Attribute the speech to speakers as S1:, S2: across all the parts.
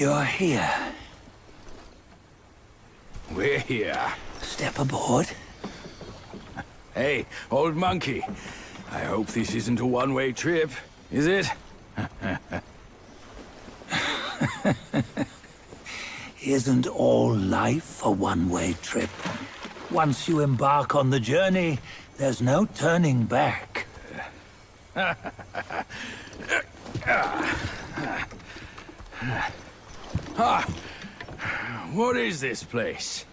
S1: You're here.
S2: We're here.
S1: Step aboard.
S2: Hey, old monkey. I hope this isn't a one-way trip, is it?
S1: Isn't all life a one-way trip? Once you embark on the journey, there's no turning back.
S2: What is this place?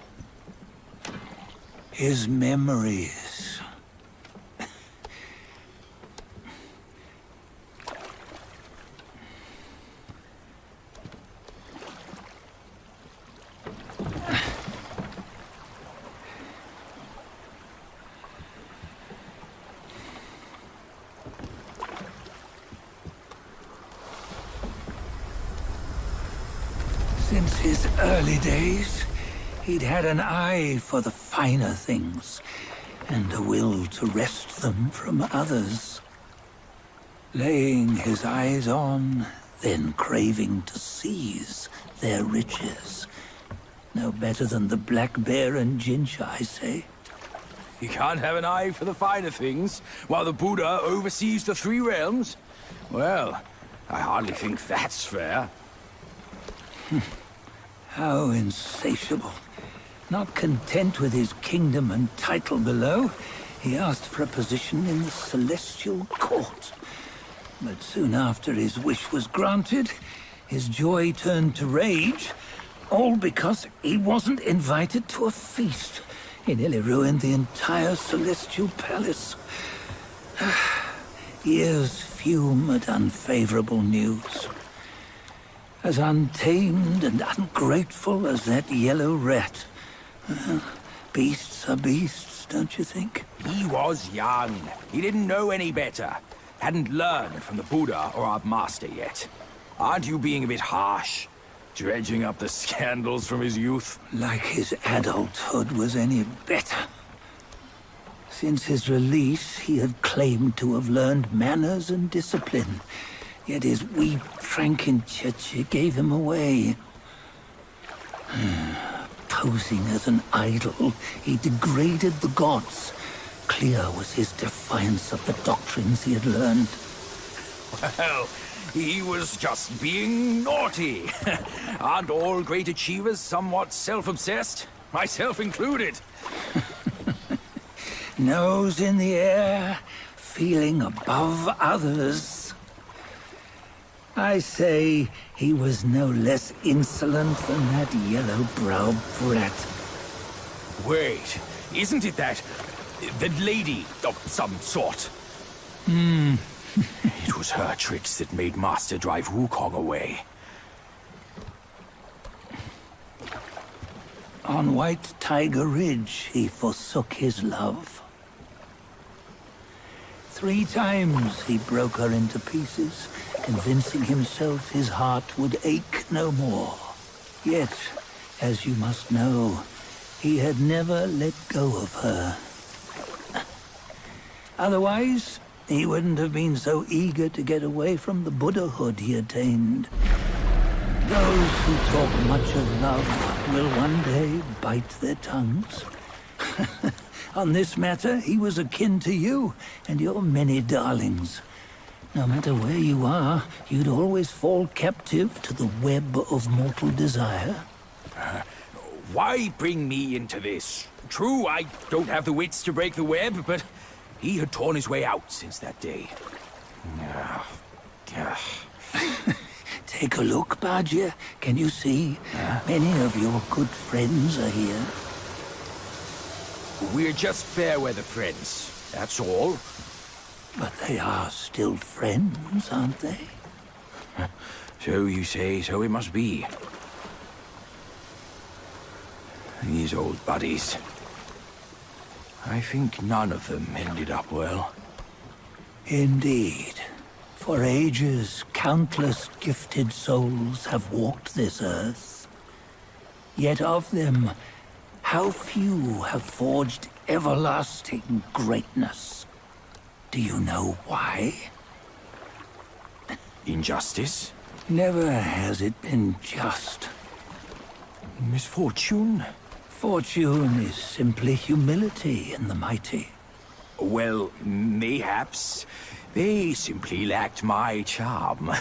S1: His memories. Since his early days, he'd had an eye for the finer things, and a will to wrest them from others. Laying his eyes on, then craving to seize their riches. No better than the black bear and Jinch, I say.
S2: You can't have an eye for the finer things, while the Buddha oversees the three realms? Well, I hardly think that's fair.
S1: How insatiable. Not content with his kingdom and title below, he asked for a position in the celestial court. But soon after his wish was granted, his joy turned to rage, all because he wasn't invited to a feast. He nearly ruined the entire celestial palace. Ears fume at unfavorable news. As untamed and ungrateful as that yellow rat. Beasts are beasts, don't you think?
S2: He was young. He didn't know any better. Hadn't learned from the Buddha or our master yet. Aren't you being a bit harsh? Dredging up the scandals from his youth?
S1: Like his adulthood was any better. Since his release, he had claimed to have learned manners and discipline. Yet his weak Frankenchurch gave him away. Posing as an idol, he degraded the gods. Clear was his defiance of the doctrines he had learned.
S2: Well, he was just being naughty. Aren't all great achievers somewhat self-obsessed? Myself included.
S1: Nose in the air, feeling above others. I say he was no less insolent than that yellow-browed brat.
S2: Wait, isn't it that lady of some sort? It was her tricks that made Master drive Wukong away.
S1: On White Tiger Ridge, he forsook his love. 3 times he broke her into pieces, convincing himself his heart would ache no more. Yet, as you must know, he had never let go of her. Otherwise, he wouldn't have been so eager to get away from the Buddhahood he attained. Those who talk much of love will one day bite their tongues. On this matter, he was akin to you and your many darlings. No matter where you are, you'd always fall captive to the web of mortal desire.
S2: Why bring me into this? True, I don't have the wits to break the web, but he had torn his way out since that day.
S1: Take a look, Bajia. Can you see? Many of your good friends are here.
S2: We're just fair-weather friends, that's all.
S1: But they are still friends, aren't they?
S2: So you say, so it must be. These old buddies. I think none of them ended up well.
S1: Indeed. For ages, countless gifted souls have walked this earth. Yet of them, how few have forged everlasting greatness? Do you know why?
S2: Injustice?
S1: Never has it been just.
S2: Misfortune?
S1: Fortune is simply humility in the mighty.
S2: Well, mayhaps. They simply lacked my charm.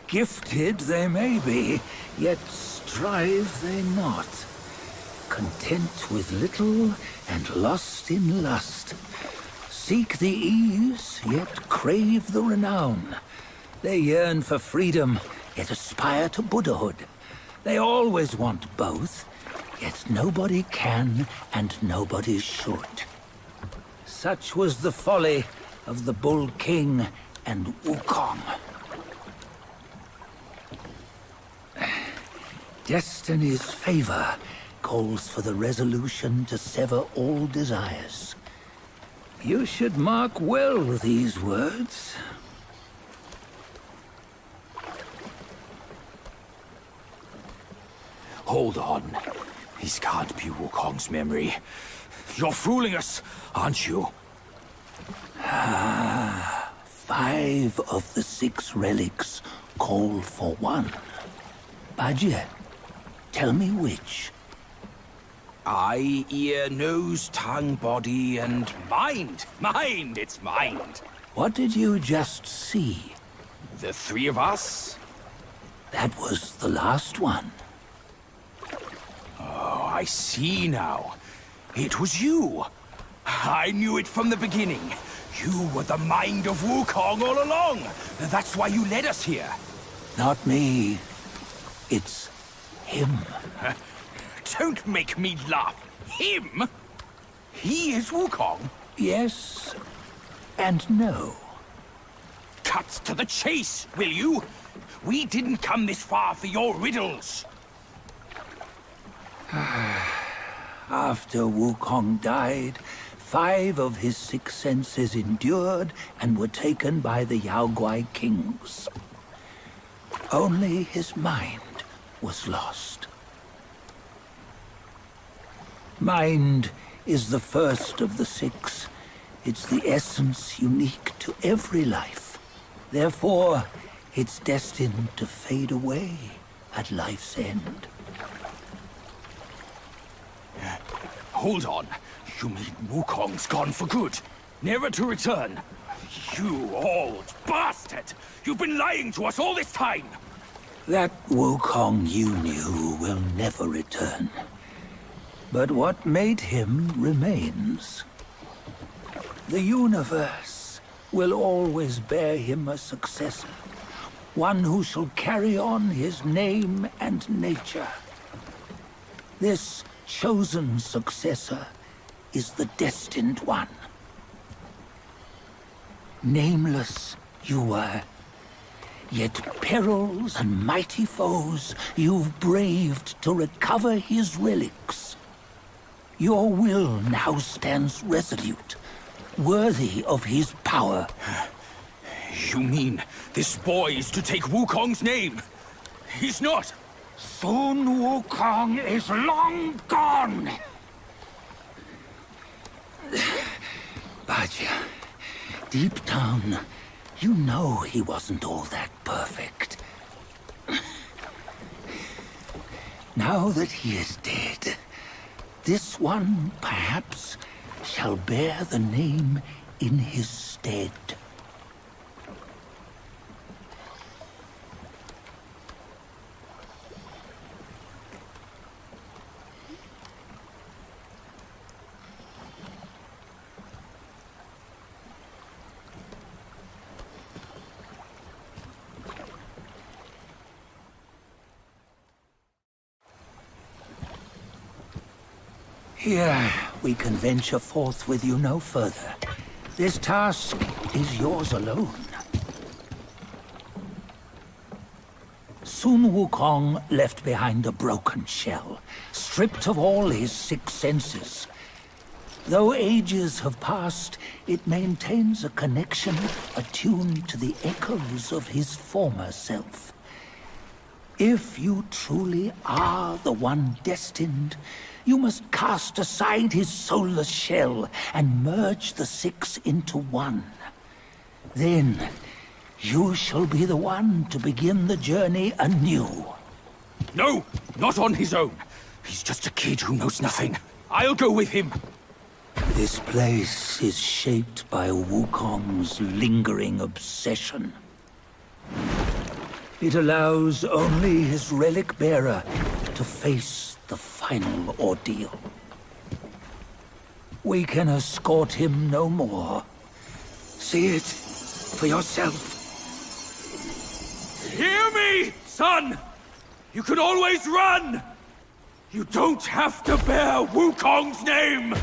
S1: Gifted they may be, yet strive they not. Content with little and lost in lust. Seek the ease, yet crave the renown. They yearn for freedom, yet aspire to Buddhahood. They always want both, yet nobody can and nobody should. Such was the folly of the Bull King and Wukong. Destiny's favor calls for the resolution to sever all desires. You should mark well these words.
S2: Hold on. This can't be Wukong's memory. You're fooling us, aren't you?
S1: 5 of the 6 relics call for one. Bajie, tell me which.
S2: Eye, ear, nose, tongue, body, and mind. Mind, it's mind.
S1: What did you just see?
S2: The 3 of us?
S1: That was the last one.
S2: Oh, I see now. It was you. I knew it from the beginning. You were the mind of Wukong all along. That's why you led us here.
S1: Not me. It's him.
S2: Don't make me laugh. Him? He is Wukong?
S1: Yes and no.
S2: Cut to the chase, will you? We didn't come this far for your riddles.
S1: After Wukong died, 5 of his 6 senses endured and were taken by the Yaoguai kings. Only his mind was lost. Mind is the first of the 6. It's the essence unique to every life. Therefore, it's destined to fade away at life's end.
S2: Hold on. You mean Wukong's gone for good? Never to return? You old bastard! You've been lying to us all this time!
S1: That Wukong you knew will never return. But what made him remains. The universe will always bear him a successor. One who shall carry on his name and nature. This chosen successor is the destined one. Nameless you were, yet perils and mighty foes you've braved to recover his relics. Your will now stands resolute, worthy of his power.
S2: You mean this boy is to take Wukong's name? He's not!
S1: Sun Wukong is long gone! Bajie, deep down, you know he wasn't all that perfect. Now that he is dead, this one, perhaps, shall bear the name in his stead. Here, we can venture forth with you no further. This task is yours alone. Sun Wukong left behind a broken shell, stripped of all his 6 senses. Though ages have passed, it maintains a connection attuned to the echoes of his former self. If you truly are the one destined, you must cast aside his soulless shell and merge the 6 into one. Then, You shall be the one to begin the journey anew.
S2: No, not on his own. He's just a kid who knows nothing. I'll go with him.
S1: This place is shaped by Wukong's lingering obsession. It allows only his relic bearer to face the final ordeal. We can escort him no more. See it for yourself.
S2: Hear me, son! You can always run! You don't have to bear Wukong's name!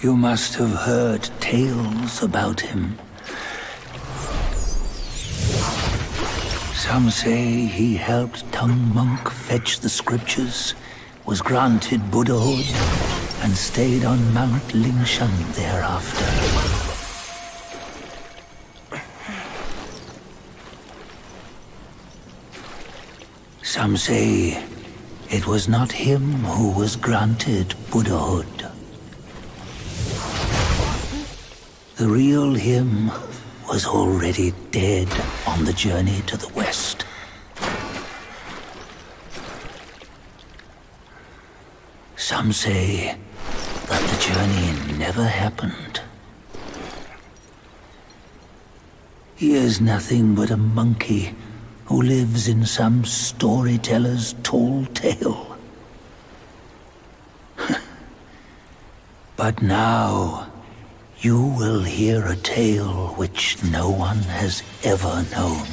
S1: You must have heard tales about him. Some say he helped Tung Monk fetch the scriptures, was granted Buddhahood, and stayed on Mount Lingshan thereafter. Some say it was not him who was granted Buddhahood. The real him was already dead on the journey to the west. Some say that the journey never happened. He is nothing but a monkey who lives in some storyteller's tall tale. But now, you will hear a tale which no one has ever known.